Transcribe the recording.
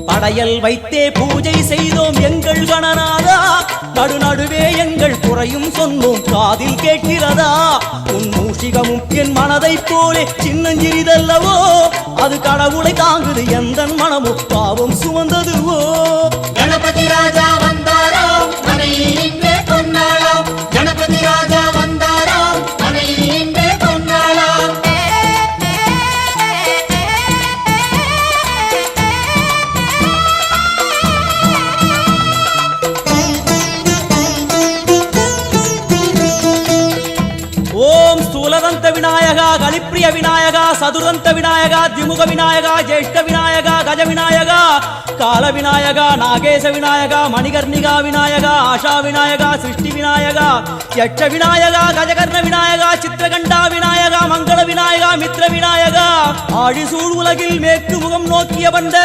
படையல் வைத்தே பூஜை செய்தோம் எங்கள் கணநாதா, நடுநடுவே எங்கள் குறையும் சொன்னோம் காதில் கேட்கிறதா? உன் மூஷிகமும் என் மனதை போலே சின்னஞ்சிறிதல்லவோ, அது கடவுளை தாங்குது எந்தன் மனமோ பாவம் சுமந்ததுவோ. கணபதி ராஜா வந்தாரோ மனையில் இன்றே பொன்னாளாம், கணபதி ராஜா வந்தாரோ மனையில் இன்றே பொன்னாளாம். ஓம் ஸ்தூலதந்த விநாயகா, கலிப்பிரிய விநாயகா, சதுர்தந்த விநாயகா, திமுக விநாயகா, ஜேஷ்ட விநாயகா, கஜ விநாயகா, கால விநாயகா, நாகேச விநாயகா, மணிகர்ணிகா விநாயகா, ஆஷா விநாயகா, சிருஷ்டி விநாயகா, யட்ச விநாயகா, கஜகர்ண விநாயகா, சித்திரகண்டா விநாயகா, மங்கள விநாயகா, மித்ர விநாயகா, ஆழிசூழ் உலகில் மேற்கு முகம் நோக்கிய வந்த